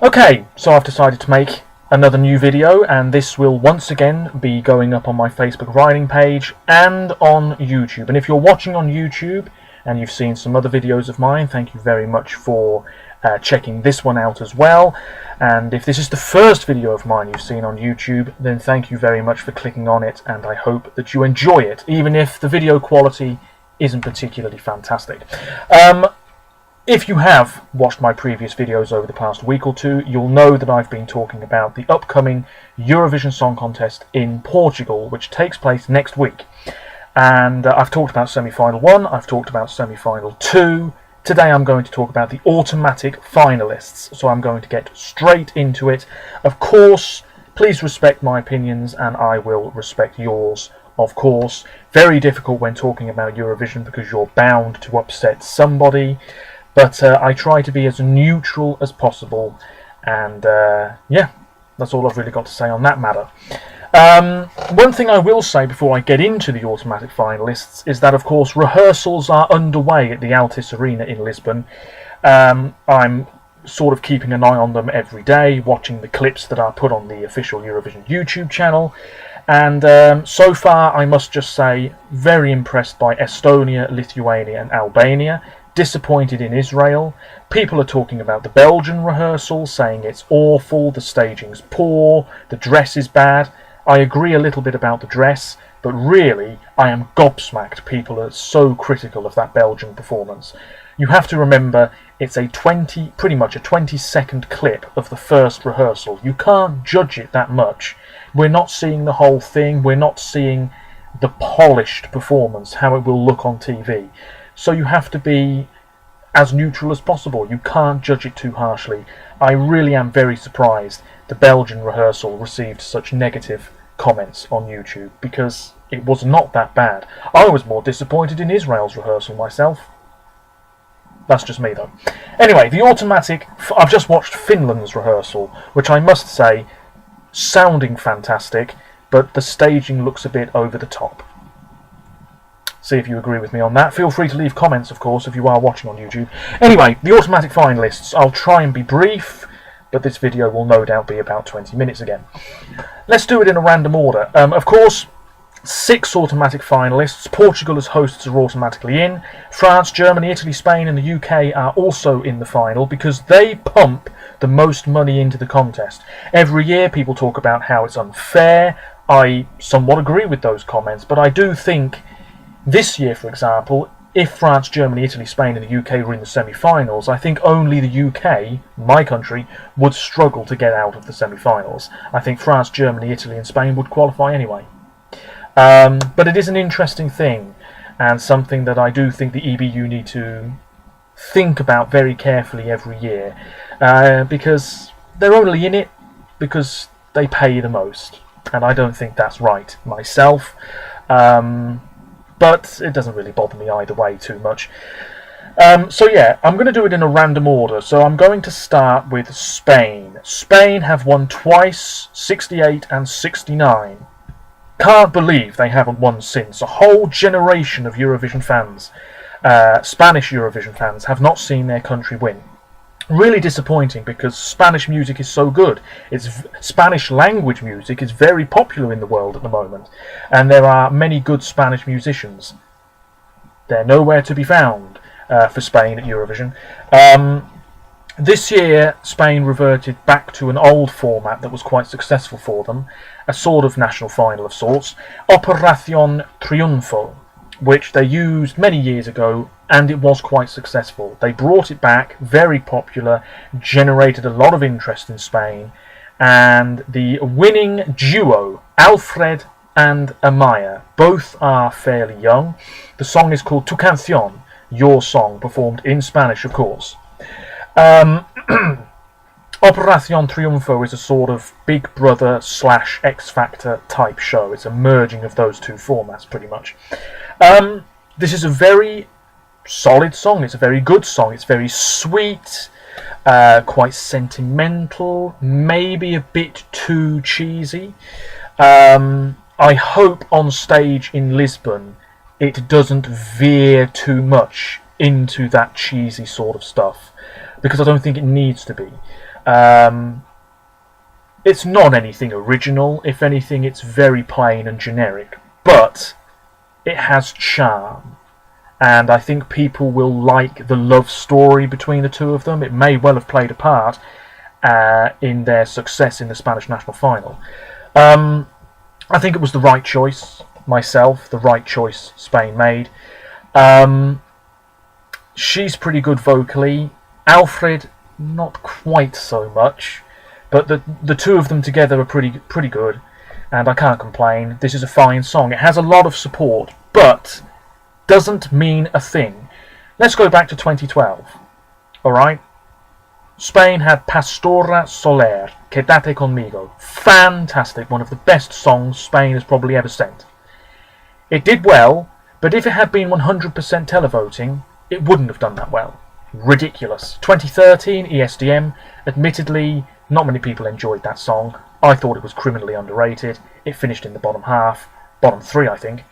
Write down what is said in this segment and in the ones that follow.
Okay, so I've decided to make another new video, and this will once again be going up on my Facebook writing page and on YouTube. And if you're watching on YouTube and you've seen some other videos of mine, thank you very much for checking this one out as well. And if this is the first video of mine you've seen on YouTube, then thank you very much for clicking on it, and I hope that you enjoy it, even if the video quality isn't particularly fantastic. If you have watched my previous videos over the past week or two, you'll know that I've been talking about the upcoming Eurovision Song Contest in Portugal, which takes place next week. And I've talked about semi-final 1, I've talked about semi-final 2. Today I'm going to talk about the automatic finalists, so I'm going to get straight into it. Of course, please respect my opinions and I will respect yours, of course. Very difficult when talking about Eurovision because you're bound to upset somebody. But I try to be as neutral as possible, and yeah, that's all I've really got to say on that matter. One thing I will say before I get into the automatic finalists is that, of course, rehearsals are underway at the Altice Arena in Lisbon. I'm sort of keeping an eye on them every day, watching the clips that are put on the official Eurovision YouTube channel. And so far, I must just say, very impressed by Estonia, Lithuania and Albania. Disappointed in Israel. People are talking about the Belgian rehearsal, saying it's awful, the staging's poor, the dress is bad. I agree a little bit about the dress, but really I am gobsmacked people are so critical of that Belgian performance. You have to remember it's pretty much a 20-second clip of the first rehearsal. You can't judge it that much. We're not seeing the whole thing, we're not seeing the polished performance, how it will look on TV. So you have to be as neutral as possible. You can't judge it too harshly. I really am very surprised the Belgian rehearsal received such negative comments on YouTube, because it was not that bad. I was more disappointed in Israel's rehearsal myself. That's just me though. Anyway, the automatic... I've just watched Finland's rehearsal, which I must say, sounding fantastic, but the staging looks a bit over the top. See if you agree with me on that. Feel free to leave comments, of course, if you are watching on YouTube. Anyway, the automatic finalists. I'll try and be brief, but this video will no doubt be about 20 minutes again. Let's do it in a random order. Of course, 6 automatic finalists. Portugal as hosts are automatically in. France, Germany, Italy, Spain and the UK are also in the final because they pump the most money into the contest. Every year people talk about how it's unfair. I somewhat agree with those comments, but I do think this year, for example, if France, Germany, Italy, Spain and the UK were in the semi-finals, I think only the UK, my country, would struggle to get out of the semi-finals. I think France, Germany, Italy and Spain would qualify anyway. But it is an interesting thing, and something that I do think the EBU need to think about very carefully every year, because they're only in it because they pay the most, and I don't think that's right myself. But it doesn't really bother me either way too much. So yeah, I'm going to do it in a random order. So I'm going to start with Spain. Spain have won twice, 68 and 69. Can't believe they haven't won since. A whole generation of Eurovision fans, Spanish Eurovision fans, have not seen their country win. Really disappointing because Spanish music is so good. Spanish language music is very popular in the world at the moment, and there are many good Spanish musicians. They're nowhere to be found for Spain at Eurovision. This year Spain reverted back to an old format that was quite successful for them, a sort of national final of sorts, Operación Triunfo, which they used many years ago, and it was quite successful. They brought it back, very popular, generated a lot of interest in Spain, and the winning duo, Alfred and Amaya, both are fairly young. The song is called Tu Canción, Your Song, performed in Spanish, of course. Operación Triunfo is a sort of Big Brother / X Factor type show. It's a merging of those two formats, pretty much. This is a very solid song. It's a very good song. It's very sweet, quite sentimental, maybe a bit too cheesy. I hope on stage in Lisbon it doesn't veer too much into that cheesy sort of stuff. because I don't think it needs to be. It's not anything original. If anything, it's very plain and generic, but it has charm, and I think people will like the love story between the two of them. It may well have played a part in their success in the Spanish national final. I think it was the right choice myself, the right choice Spain made. She's pretty good vocally. Alfred, not quite so much, but the two of them together are pretty good, and I can't complain. This is a fine song. It has a lot of support, but doesn't mean a thing. Let's go back to 2012. Alright? Spain had Pastora Soler, Quédate Conmigo. Fantastic, one of the best songs Spain has probably ever sent. It did well, but if it had been 100% televoting, it wouldn't have done that well. Ridiculous. 2013, ESDM, admittedly, not many people enjoyed that song. I thought it was criminally underrated. It finished in the bottom half, bottom 3 I think.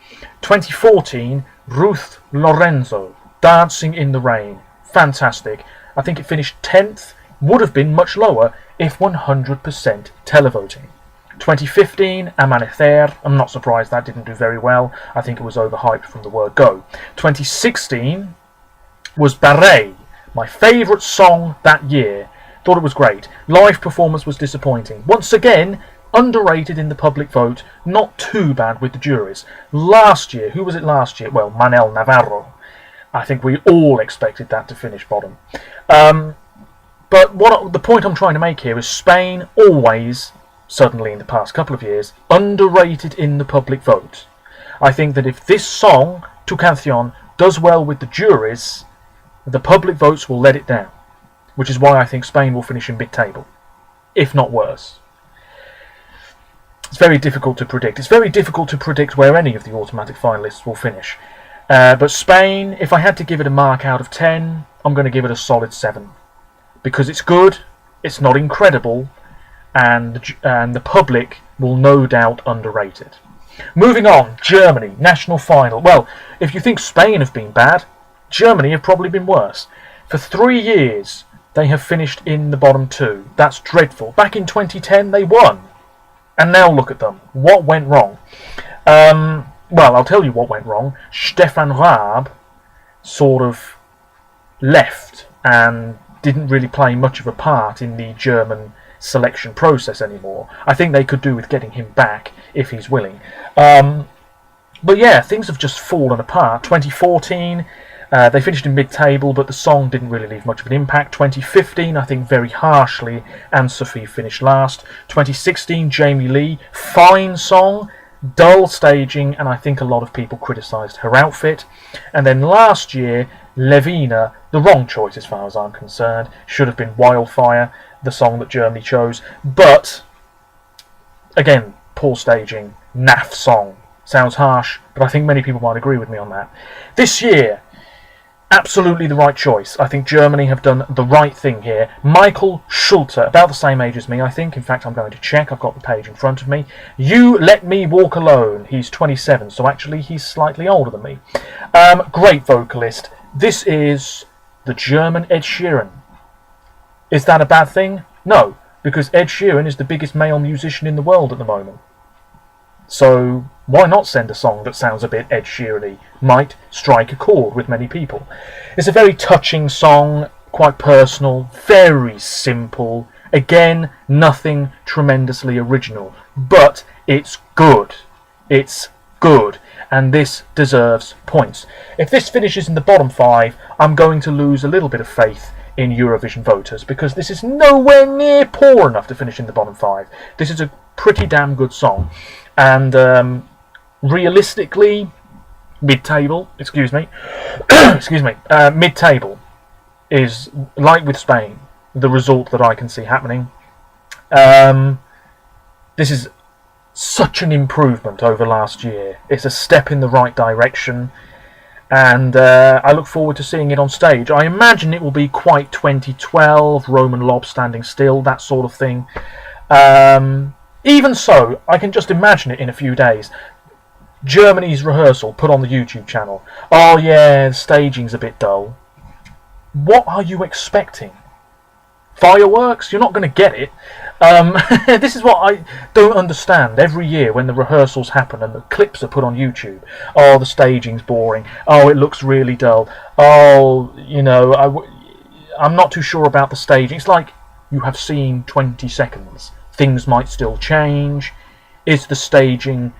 2014, Ruth Lorenzo, Dancing in the Rain. Fantastic. I think it finished 10th, would have been much lower if 100% televoting. 2015, Amanecer. I'm not surprised that didn't do very well. I think it was overhyped from the word go. 2016 was Barré, my favourite song that year. Thought it was great. Live performance was disappointing. Once again, underrated in the public vote. Not too bad with the juries. Last year, who was it last year? Well, Manel Navarro. I think we all expected that to finish bottom. But the point I'm trying to make here is Spain always, suddenly in the past couple of years, underrated in the public vote. I think that if this song, Tu Canción, does well with the juries, the public votes will let it down. Which is why I think Spain will finish in mid-table, if not worse. It's very difficult to predict. It's very difficult to predict where any of the automatic finalists will finish. But Spain, if I had to give it a mark out of 10, I'm going to give it a solid 7. Because it's good, it's not incredible, and the public will no doubt underrate it. Moving on, Germany, national final. Well, if you think Spain have been bad, Germany have probably been worse. For 3 years, they have finished in the bottom 2. That's dreadful. Back in 2010, they won. And now look at them. What went wrong? Well, I'll tell you what went wrong. Stefan Raab sort of left and didn't really play much of a part in the German selection process anymore. I think they could do with getting him back if he's willing. But yeah, things have just fallen apart. 2014, they finished in mid-table, but the song didn't really leave much of an impact. 2015, I think very harshly, Anne-Sophie finished last. 2016, Jamie Lee, fine song, dull staging, and I think a lot of people criticised her outfit. And then last year, Levina, the wrong choice as far as I'm concerned, should have been Wildfire, the song that Germany chose. But, again, poor staging, naff song. Sounds harsh, but I think many people might agree with me on that. This year, absolutely the right choice. I think Germany have done the right thing here. Michael Schulte, about the same age as me, I think. In fact, I'm going to check. I've got the page in front of me. You Let Me Walk Alone. He's 27, so actually he's slightly older than me. Great vocalist. This is the German Ed Sheeran. Is that a bad thing? No, because Ed Sheeran is the biggest male musician in the world at the moment. So why not send a song that sounds a bit Ed Sheeran-y? Might strike a chord with many people. It's a very touching song, quite personal, very simple. Again, nothing tremendously original, but it's good. It's good, and this deserves points. If this finishes in the bottom 5, I'm going to lose a little bit of faith in Eurovision voters, because this is nowhere near poor enough to finish in the bottom 5. This is a pretty damn good song. And realistically, mid-table, mid-table is, like with Spain, the result that I can see happening. This is such an improvement over last year. It's a step in the right direction, and I look forward to seeing it on stage. I imagine it will be quite 2012, Roman Lob Standing Still, that sort of thing. Even so, I can just imagine it in a few days. Germany's rehearsal put on the YouTube channel. Oh yeah, the staging's a bit dull. What are you expecting? Fireworks? You're not going to get it. This is what I don't understand. Every year when the rehearsals happen and the clips are put on YouTube, oh, the staging's boring. Oh, it looks really dull. Oh, you know, I'm not too sure about the staging. It's like you have seen 20 seconds. Things might still change. Is the staging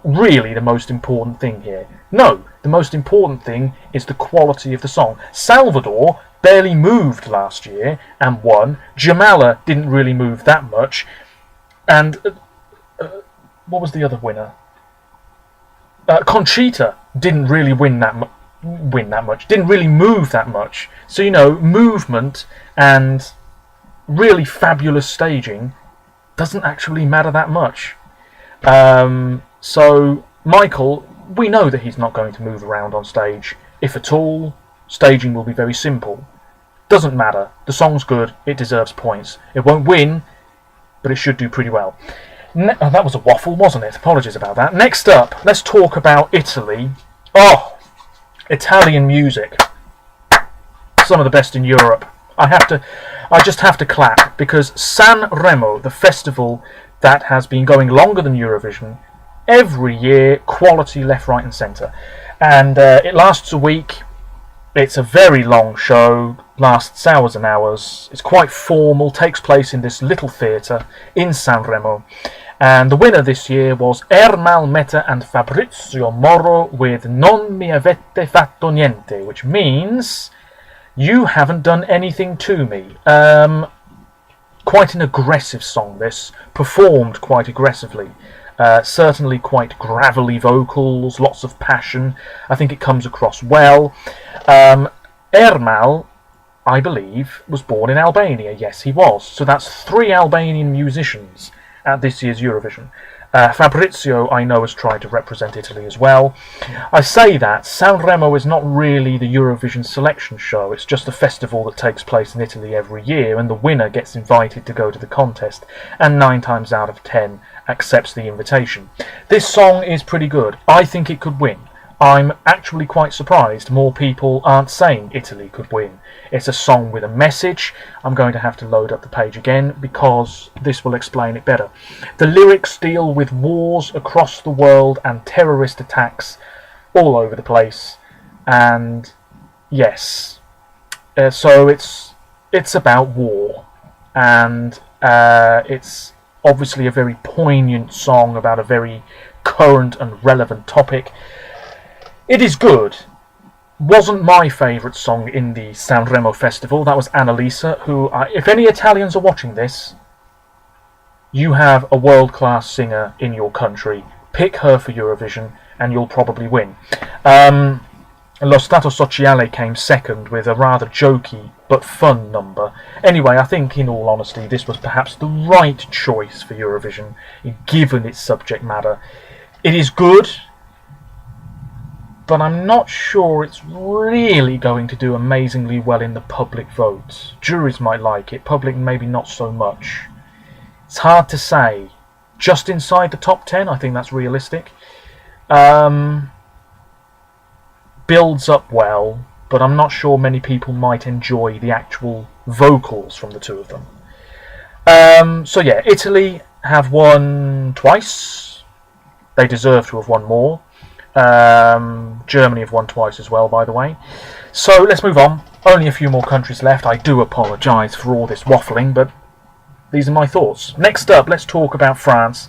really the most important thing here? No, the most important thing is the quality of the song. Salvador barely moved last year and won. Jamala didn't really move that much. And what was the other winner? Conchita didn't really win that much. Didn't really move that much. So, you know, movement and really fabulous staging doesn't actually matter that much. So Michael, we know that he's not going to move around on stage. If at all, staging will be very simple. Doesn't matter. The song's good. It deserves points. It won't win, but it should do pretty well. That was a waffle, wasn't it? Apologies about that. Next up, let's talk about Italy. Oh, Italian music. Some of the best in Europe. I just have to clap, because San Remo, the festival that has been going longer than Eurovision, every year, quality left, right and centre. And it lasts a week. It's a very long show, lasts hours and hours. It's quite formal, takes place in this little theatre in San Remo. And the winner this year was Ermal Meta and Fabrizio Moro with Non mi avete fatto niente, which means you haven't done anything to me. Quite an aggressive song, this, performed quite aggressively. Certainly quite gravelly vocals, lots of passion. I think it comes across well. Ermal, I believe, was born in Albania. Yes, he was. So that's 3 Albanian musicians at this year's Eurovision. Fabrizio, I know, has tried to represent Italy as well. I say that San Remo is not really the Eurovision selection show. It's just a festival that takes place in Italy every year, and the winner gets invited to go to the contest, and 9 times out of 10 accepts the invitation. This song is pretty good. I think it could win. I'm actually quite surprised more people aren't saying Italy could win. It's a song with a message. I'm going to have to load up the page again because this will explain it better. The lyrics deal with wars across the world and terrorist attacks all over the place. And yes, so it's about war, and it's obviously a very poignant song about a very current and relevant topic. It is good. Wasn't my favourite song in the San Remo festival. That was Annalisa, who, if any Italians are watching this, you have a world-class singer in your country. Pick her for Eurovision and you'll probably win. Lo Stato Sociale came second with a rather jokey but fun number. Anyway, I think in all honesty this was perhaps the right choice for Eurovision, given its subject matter. It is good, but I'm not sure it's really going to do amazingly well in the public vote. Juries might like it, public maybe not so much. It's hard to say. Just inside the top 10, I think that's realistic. Builds up well, but I'm not sure many people might enjoy the actual vocals from the two of them. So yeah, Italy have won twice. They deserve to have won more. Germany have won twice as well, by the way. So let's move on. Only a few more countries left. I do apologise for all this waffling, but these are my thoughts. Next up, let's talk about France.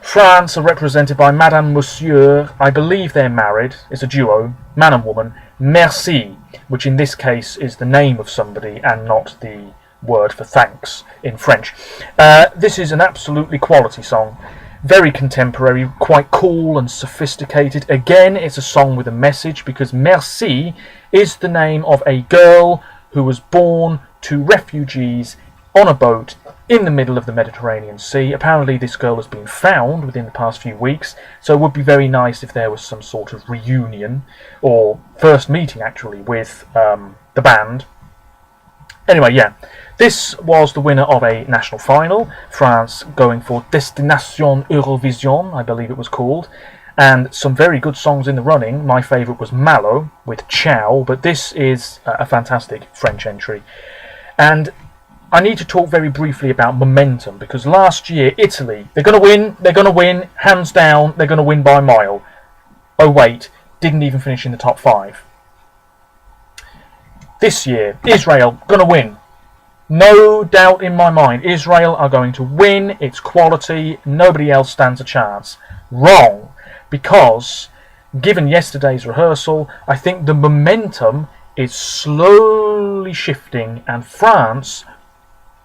France are represented by Madame Monsieur. I believe they're married. It's a duo, man and woman. Merci, which in this case is the name of somebody and not the word for thanks in French. This is an absolutely quality song. Very contemporary, quite cool and sophisticated. Again, it's a song with a message, because Merci is the name of a girl who was born to refugees on a boat in the middle of the Mediterranean Sea. Apparently this girl has been found within the past few weeks, so it would be very nice if there was some sort of reunion, or first meeting actually, with the band. Anyway, yeah, this was the winner of a national final. France going for Destination Eurovision, I believe it was called. And some very good songs in the running. My favourite was Malo with Ciao, but this is a fantastic French entry. And I need to talk very briefly about momentum, because last year, Italy, they're going to win, hands down, they're going to win by a mile. Oh wait, didn't even finish in the top 5. This year, Israel, going to win. No doubt in my mind, Israel are going to win. It's quality, nobody else stands a chance. Wrong, because given yesterday's rehearsal, I think the momentum is slowly shifting, and France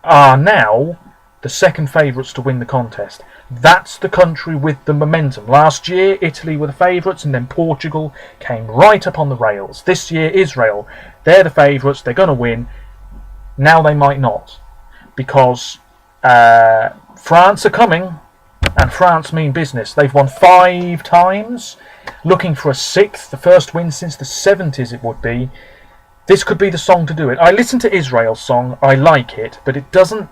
are now the second favourites to win the contest. That's the country with the momentum. Last year, Italy were the favourites, and then Portugal came right up on the rails. This year, Israel, they're the favourites, they're going to win. Now they might not, because France are coming, and France mean business. They've won 5 times, looking for a 6th, the first win since the 70s it would be. This could be the song to do it. I listen to Israel's song, I like it, but it doesn't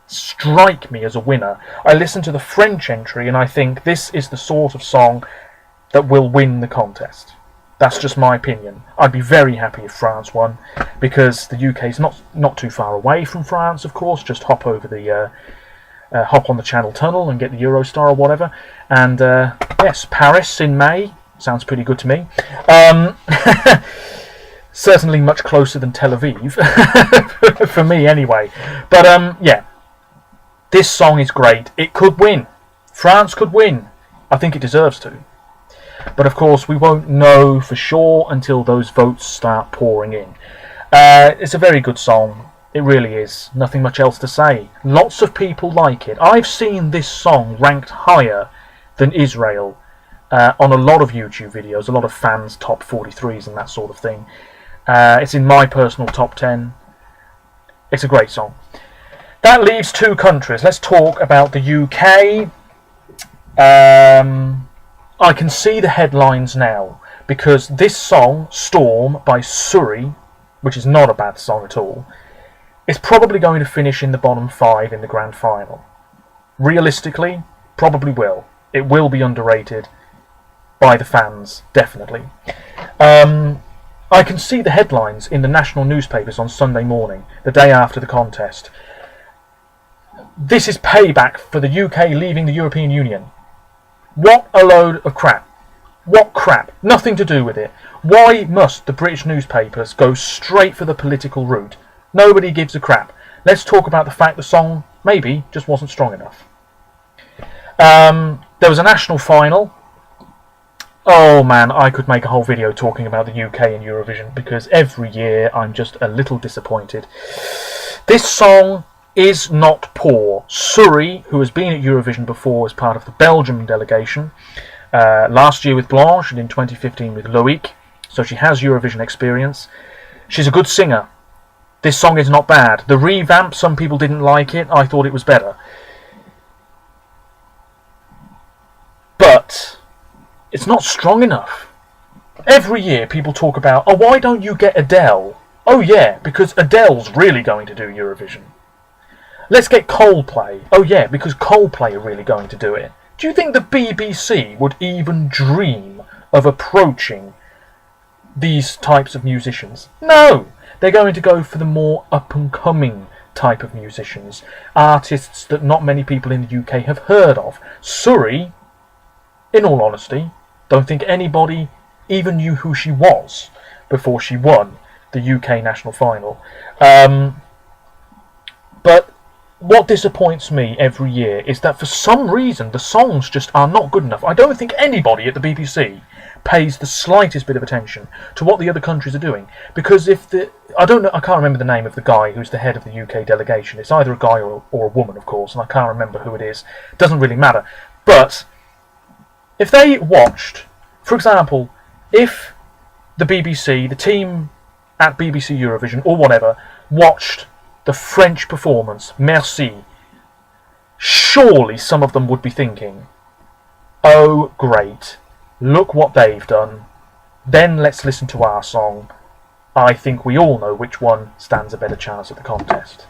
strike me as a winner. I listen to the French entry and I think this is the sort of song that will win the contest. That's just my opinion. I'd be very happy if France won, because the UK's not too far away from France, of course. Just hop over the hop on the Channel Tunnel and get the Eurostar or whatever. And yes, Paris in May sounds pretty good to me. Certainly much closer than Tel Aviv, for me anyway. But yeah, this song is great. It could win. France could win. I think it deserves to. But of course, we won't know for sure until those votes start pouring in. It's a very good song. It really is. Nothing much else to say. Lots of people like it. I've seen this song ranked higher than Israel on a lot of YouTube videos, a lot of fans' top 43s and that sort of thing. It's in my personal top 10. It's a great song. That leaves 2 countries. Let's talk about the UK. I can see the headlines now, because this song, Storm by Surrey, which is not a bad song at all, is probably going to finish in the bottom 5 in the grand final. Realistically, probably will. It will be underrated by the fans, definitely. I can see the headlines in the national newspapers on Sunday morning, the day after the contest. This is payback for the UK leaving the European Union. What a load of crap. What crap? Nothing to do with it. Why must the British newspapers go straight for the political route? Nobody gives a crap. Let's talk about the fact the song maybe just wasn't strong enough. There was a national final. Oh man, I could make a whole video talking about the UK and Eurovision, because every year I'm just a little disappointed. This song is not poor. Surrey, who has been at Eurovision before as part of the Belgium delegation, last year with Blanche and in 2015 with Loïc, so she has Eurovision experience. She's a good singer. This song is not bad. The revamp, some people didn't like it. I thought it was better. But it's not strong enough. Every year people talk about, oh, why don't you get Adele? Oh yeah, because Adele's really going to do Eurovision. Let's get Coldplay. Oh yeah, because Coldplay are really going to do it. Do you think the BBC would even dream of approaching these types of musicians? No! They're going to go for the more up-and-coming type of musicians. Artists that not many people in the UK have heard of. Surrey, in all honesty, don't think anybody even knew who she was before she won the UK national final. But what disappoints me every year is that for some reason the songs just are not good enough. I don't think anybody at the BBC pays the slightest bit of attention to what the other countries are doing, because I can't remember the name of the guy who's the head of the UK delegation. It's either a guy or a woman, of course, and I can't remember who it is. It doesn't really matter. But if they watched, for example, if the BBC, the team at BBC Eurovision or whatever, watched the French performance, Merci, surely some of them would be thinking, oh great, look what they've done, then let's listen to our song. I think we all know which one stands a better chance at the contest.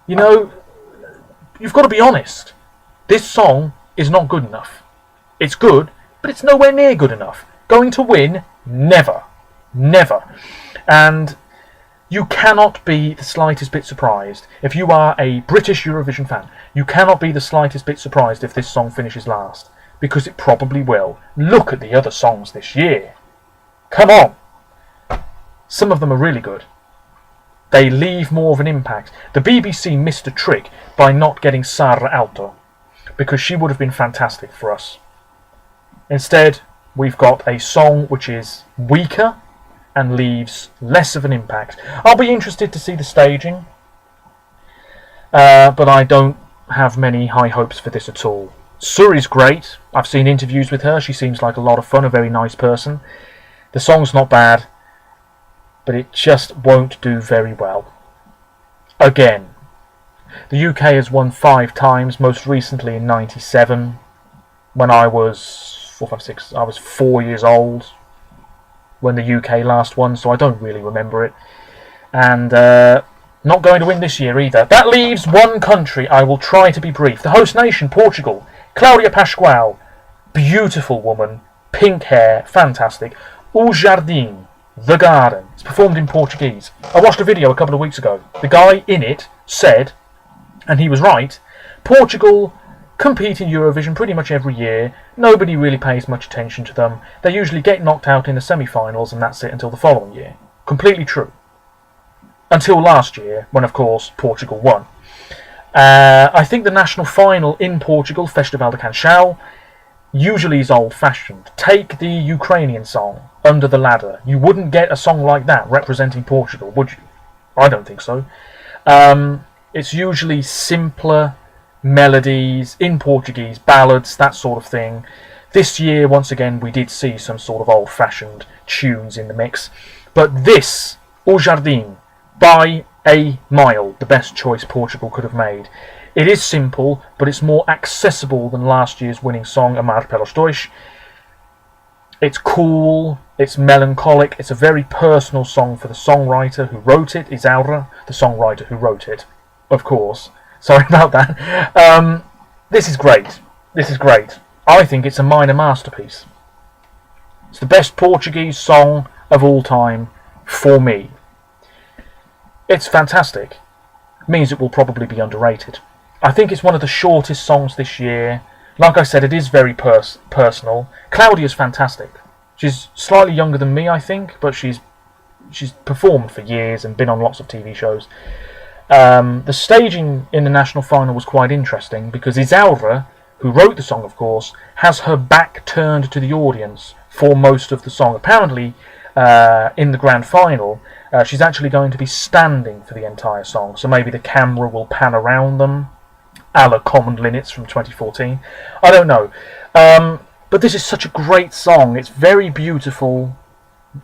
You know, you've got to be honest. This song is not good enough. It's good, but it's nowhere near good enough. Going to win? Never. Never. And You cannot be the slightest bit surprised. If you are a British Eurovision fan, you cannot be the slightest bit surprised if this song finishes last. Because it probably will. Look at the other songs this year. Come on. Some of them are really good. They leave more of an impact. The BBC missed a trick by not getting Sara Alto, because she would have been fantastic for us. Instead, we've got a song which is weaker and leaves less of an impact. I'll be interested to see the staging, but I don't have many high hopes for this at all. Suri's great. I've seen interviews with her. She seems like a lot of fun, a very nice person. The song's not bad, but it just won't do very well. Again, the UK has won 5 times, most recently in '97, when I was 4 years old when the UK last won, so I don't really remember it. And not going to win this year either. That leaves one country. I will try to be brief. The host nation, Portugal. Cláudia Pascoal, beautiful woman, pink hair, fantastic. O Jardim, The Garden. It's performed in Portuguese. I watched a video a couple of weeks ago. The guy in it said, and he was right, Portugal compete in Eurovision pretty much every year. Nobody really pays much attention to them. They usually get knocked out in the semi-finals and that's it until the following year. Completely true. Until last year, when of course Portugal won. I think the national final in Portugal, Festival de Canção, usually is old-fashioned. Take the Ukrainian song, Under the Ladder. You wouldn't get a song like that representing Portugal, would you? I don't think so. It's usually simpler melodies in Portuguese, ballads, that sort of thing. This year, once again, we did see some sort of old-fashioned tunes in the mix. But this, O Jardim, by a mile, the best choice Portugal could have made. It is simple, but it's more accessible than last year's winning song, Amar pelos dois. It's cool, it's melancholic, it's a very personal song for the songwriter who wrote it, Isaura, the songwriter who wrote it, of course. Sorry about that. This is great. This is great. I think it's a minor masterpiece. It's the best Portuguese song of all time for me. It's fantastic. It means it will probably be underrated. I think it's one of the shortest songs this year. Like I said, it is very personal. Cláudia's fantastic. She's slightly younger than me, I think, but she's performed for years and been on lots of TV shows. The staging in the national final was quite interesting because Isaura, who wrote the song, of course, has her back turned to the audience for most of the song. Apparently, in the grand final, she's actually going to be standing for the entire song, so maybe the camera will pan around them, a la Common Linnets from 2014. I don't know. But this is such a great song. It's very beautiful,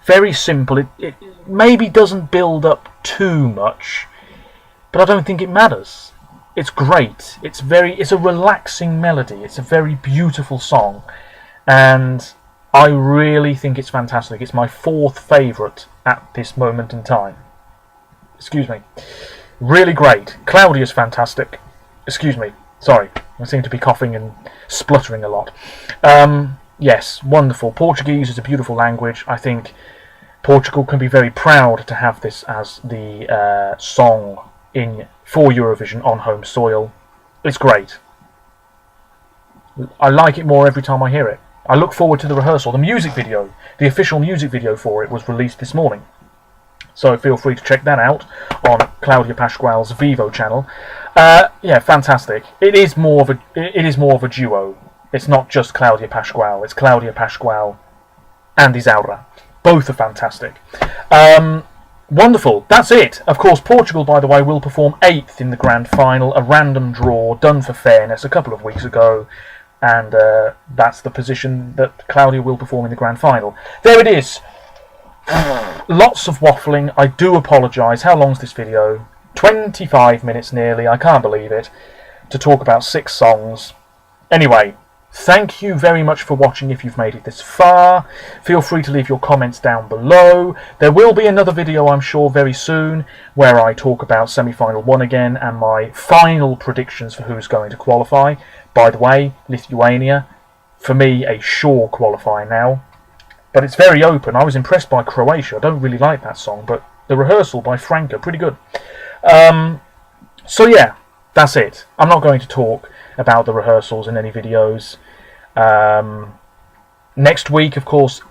very simple. It maybe doesn't build up too much, but I don't think it matters. It's great. It's a relaxing melody. It's a very beautiful song, and I really think it's fantastic. It's my 4th favourite at this moment in time. Excuse me. Really great. Cláudia's fantastic. Excuse me. Sorry. I seem to be coughing and spluttering a lot. Yes, wonderful. Portuguese is a beautiful language. I think Portugal can be very proud to have this as the song for Eurovision on home soil. It's great. I like it more every time I hear it. I look forward to the rehearsal. The music video, the official music video for it was released this morning. So feel free to check that out on Cláudia Pascoal's Vivo channel. Yeah, fantastic. It is more of a duo. It's not just Cláudia Pascoal. It's Cláudia Pascoal and Isaura. Both are fantastic. Wonderful. That's it. Of course, Portugal, by the way, will perform 8th in the grand final. A random draw done for fairness a couple of weeks ago. And that's the position that Cláudia will perform in the grand final. There it is. Lots of waffling. I do apologise. How long's this video? 25 minutes nearly. I can't believe it. To talk about 6 songs. Anyway, thank you very much for watching if you've made it this far. Feel free to leave your comments down below. There will be another video, I'm sure, very soon where I talk about semi-final 1 again and my final predictions for who's going to qualify. By the way, Lithuania, for me, a sure qualifier now. But it's very open. I was impressed by Croatia. I don't really like that song, but The Rehearsal by Franca, pretty good. So yeah, that's it. I'm not going to talk about the rehearsals in any videos. Next week, of course,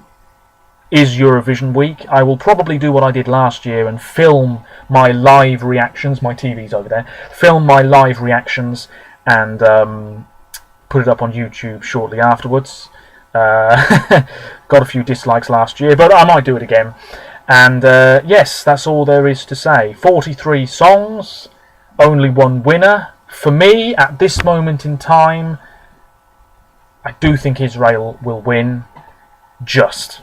is Eurovision week. I will probably do what I did last year and film my live reactions. My TV's over there. Film my live reactions and put it up on YouTube shortly afterwards. Got a few dislikes last year, but I might do it again. And yes, that's all there is to say. 43 songs, only one winner. For me, at this moment in time, I do think Israel will win. Just.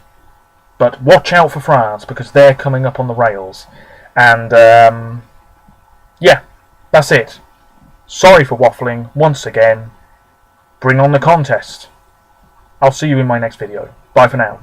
But watch out for France, because they're coming up on the rails. And yeah, that's it. Sorry for waffling once again. Bring on the contest. I'll see you in my next video. Bye for now.